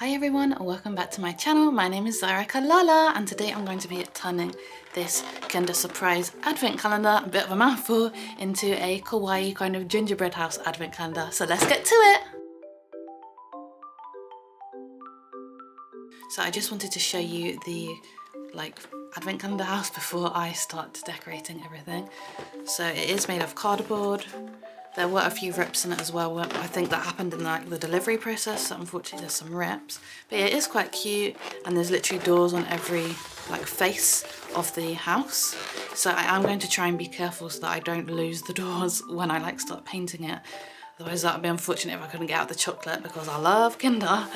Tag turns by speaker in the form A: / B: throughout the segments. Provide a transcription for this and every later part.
A: Hi everyone, welcome back to my channel. My name is Lala and today I'm going to be turning this Kinder Surprise advent calendar, a bit of a mouthful, into a kawaii kind of gingerbread house advent calendar. So let's get to it! So I just wanted to show you the advent calendar house before I start decorating everything. So it is made of cardboard. There were a few rips in it as well. I think that happened in the delivery process, so unfortunately there's some rips. But yeah, it is quite cute, and there's literally doors on every face of the house. So I am going to try and be careful so that I don't lose the doors when I start painting it. Otherwise that would be unfortunate if I couldn't get out the chocolate, because I love Kinder.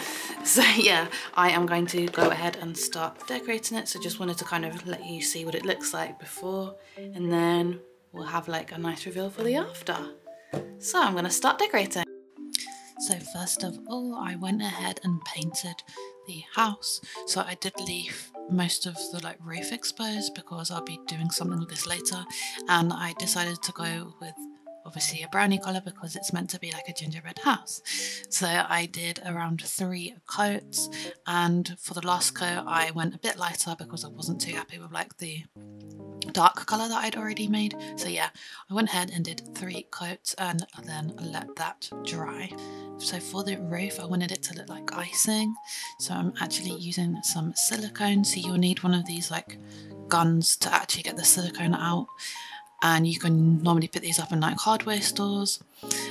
A: So yeah, I am going to go ahead and start decorating it. So just wanted to kind of let you see what it looks like before, and then we'll have a nice reveal for the after. So I'm going to start decorating. So first of all, I went ahead and painted the house. So I did leave most of the roof exposed because I'll be doing something with this later, and I decided to go with obviously a brownie colour because it's meant to be like a gingerbread house. So I did around 3 coats, and for the last coat I went a bit lighter because I wasn't too happy with the dark colour that I'd already made. So yeah, I went ahead and did 3 coats and then let that dry. So for the roof I wanted it to look like icing, so I'm actually using some silicone. So you'll need one of these guns to actually get the silicone out, and you can normally put these up in hardware stores,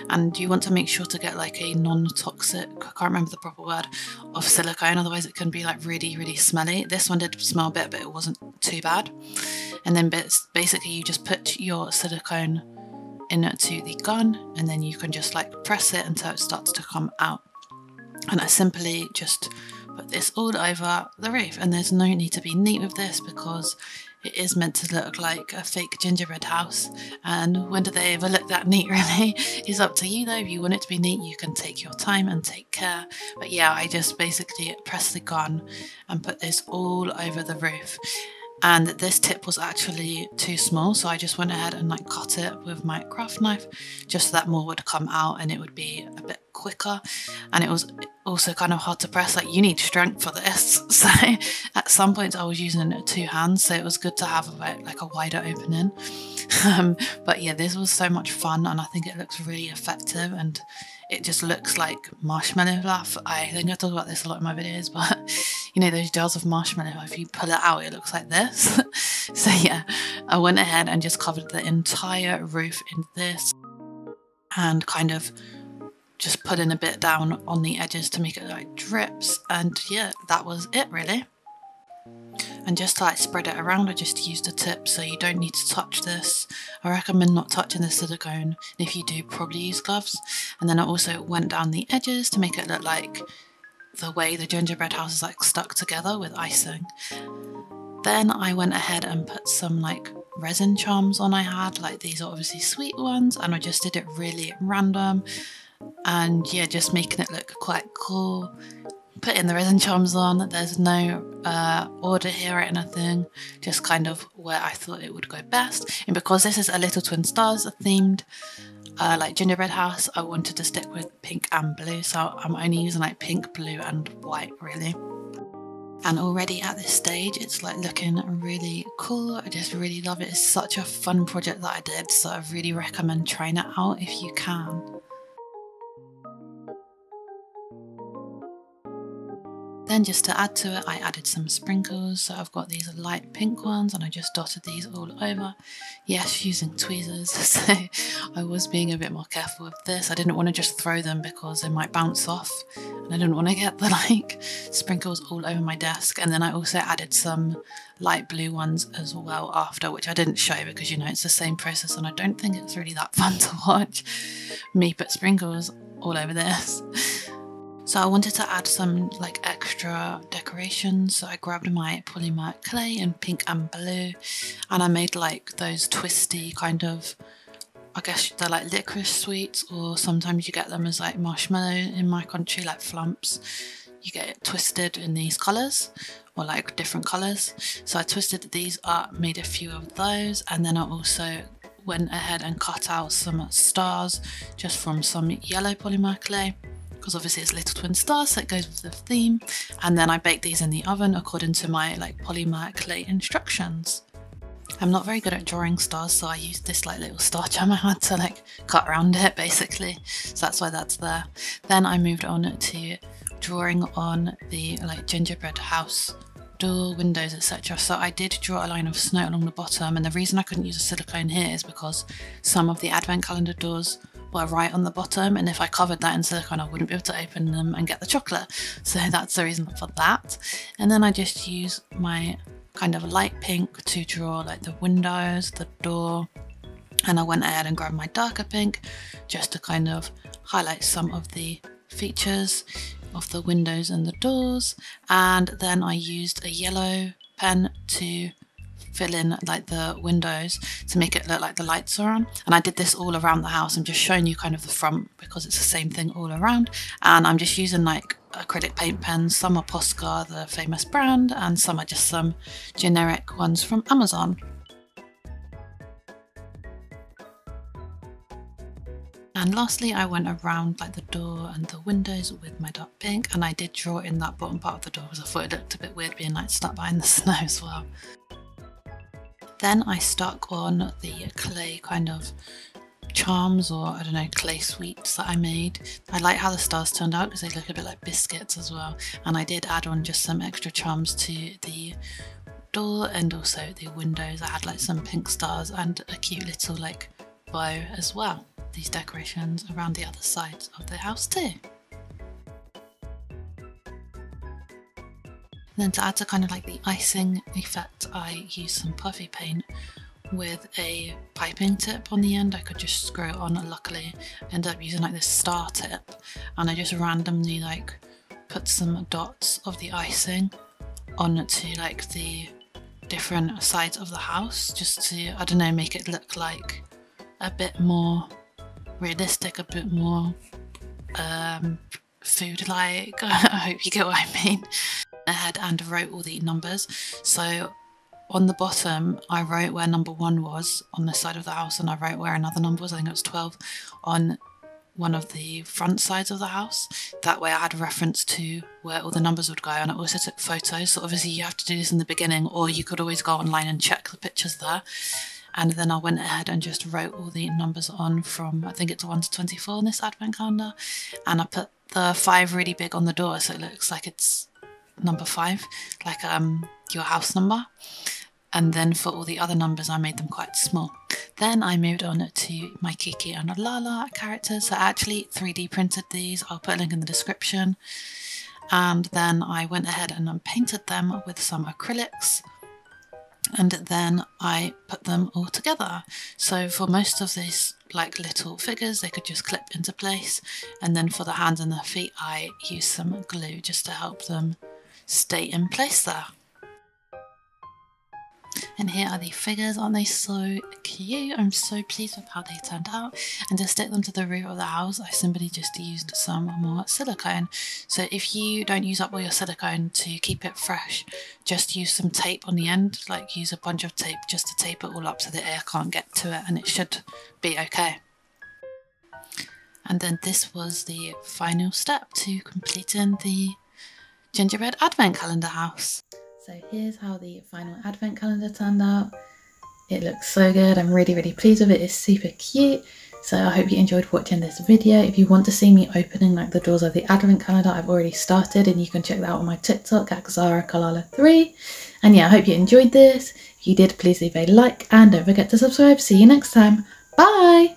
A: and you want to make sure to get a non-toxic, I can't remember the proper word, of silicone, otherwise it can be really smelly. This one did smell a bit, but it wasn't too bad. And then basically you just put your silicone into the gun, and then you can just press it until it starts to come out. And I simply just put this all over the roof, and there's no need to be neat with this because it is meant to look like a fake gingerbread house, and when do they ever look that neat really? It's up to you though. If you want it to be neat, you can take your time and take care. But yeah, I just basically pressed the gun and put this all over the roof. And this tip was actually too small, so I just went ahead and cut it with my craft knife just so that more would come out and it would be a bit quicker. And it was also kind of hard to press, you need strength for this. So at some points I was using 2 hands, so it was good to have a wider opening. But yeah, this was so much fun, and I think it looks really effective, and it just looks like marshmallow fluff. I think I talk about this a lot in my videos, but you know those jars of marshmallow, if you pull it out it looks like this. So yeah, I went ahead and just covered the entire roof in this, and kind of just put in a bit down on the edges to make it drips, and yeah, that was it really. And just to spread it around, I just used a tip, so you don't need to touch this. I recommend not touching the silicone, and if you do, probably use gloves. And then I also went down the edges to make it look like the way the gingerbread house is stuck together with icing. Then I went ahead and put some resin charms on. I had these are obviously sweet ones, and I just did it really random, and yeah, just making it look quite cool. Putting the resin charms on, there's no order here or anything, just kind of where I thought it would go best. And because this is a Little Twin Stars themed gingerbread house, I wanted to stick with pink and blue, so I'm only using pink, blue and white really. And already at this stage it's looking really cool. I just really love it. It's such a fun project that I did, so I really recommend trying it out if you can. Then just to add to it, I added some sprinkles. So I've got these light pink ones, and I just dotted these all over. Yes, using tweezers, so I was being a bit more careful with this. I didn't want to just throw them because they might bounce off, and I didn't want to get the sprinkles all over my desk. And then I also added some light blue ones as well after, which I didn't show because it's the same process, and I don't think it's really that fun to watch me put sprinkles all over this. So I wanted to add some extra decorations, so I grabbed my polymer clay in pink and blue, and I made those twisty kind of, I guess they're licorice sweets, or sometimes you get them as marshmallow in my country, flumps. You get it twisted in these colours, or different colours. So I twisted these up, made a few of those, and then I also went ahead and cut out some stars just from some yellow polymer clay. because obviously it's little twin stars, so it goes with the theme. And then I baked these in the oven according to my like polymer clay instructions. I'm not very good at drawing stars, so I used this like little star gem I had to like cut around it basically, so that's why that's there. Then I moved on to drawing on the like gingerbread house door, windows, etc. So I did draw a line of snow along the bottom, and the reason I couldn't use a silicone here is because some of the advent calendar doors were right on the bottom, and if I covered that in silicone I wouldn't be able to open them and get the chocolate, so that's the reason for that. And then I just use my kind of light pink to draw like the windows, the door, and I went ahead and grabbed my darker pink just to kind of highlight some of the features of the windows and the doors. And then I used a yellow pen to fill in like the windows to make it look like the lights are on. And I did this all around the house. I'm just showing you kind of the front because it's the same thing all around. And I'm just using like acrylic paint pens. Some are Posca, the famous brand, and some are just some generic ones from Amazon. And lastly, I went around like the door and the windows with my dark pink, and I did draw in that bottom part of the door because I thought it looked a bit weird being like stuck behind the snow as well. Then I stuck on the clay kind of charms, or I don't know, clay sweets that I made. I like how the stars turned out because they look a bit like biscuits as well, and I did add on just some extra charms to the door and also the windows. I had like some pink stars and a cute little like bow as well. These decorations around the other sides of the house too. Then to add to kind of like the icing effect, I used some puffy paint with a piping tip on the end. I could just screw it on. Luckily I ended up using like this star tip, and I just randomly like put some dots of the icing onto like the different sides of the house, just to, I don't know, make it look like a bit more realistic, a bit more food-like. I hope you get what I mean. Ahead and wrote all the numbers. So on the bottom I wrote where number 1 was on this side of the house, and I wrote where another number was, I think it was 12, on one of the front sides of the house. That way I had a reference to where all the numbers would go, and I also took photos. So obviously you have to do this in the beginning, or you could always go online and check the pictures there. And then I went ahead and just wrote all the numbers on from, I think it's 1 to 24 in this advent calendar, and I put the 5 really big on the door so it looks like it's number 5, like your house number. And then for all the other numbers I made them quite small. Then I moved on to my Kiki and Lala characters. So I actually 3D printed these, I'll put a link in the description. And then I went ahead and painted them with some acrylics, and then I put them all together. So for most of these like little figures they could just clip into place, and then for the hands and the feet I used some glue just to help them stay in place there. And here are the figures. Aren't they so cute? I'm so pleased with how they turned out. And to stick them to the roof of the house, I simply just used some more silicone. So if you don't use up all your silicone, to keep it fresh, just use some tape on the end, like use a bunch of tape just to tape it all up so the air can't get to it, and it should be okay. And then this was the final step to completing the gingerbread advent calendar house. So here's how the final advent calendar turned out. It looks so good. I'm really pleased with it. It's super cute. So I hope you enjoyed watching this video. If you want to see me opening like the doors of the advent calendar, I've already started, and you can check that out on my TikTok at XaraKalala3. And yeah, I hope you enjoyed this. If you did, please leave a like and don't forget to subscribe. See you next time. Bye!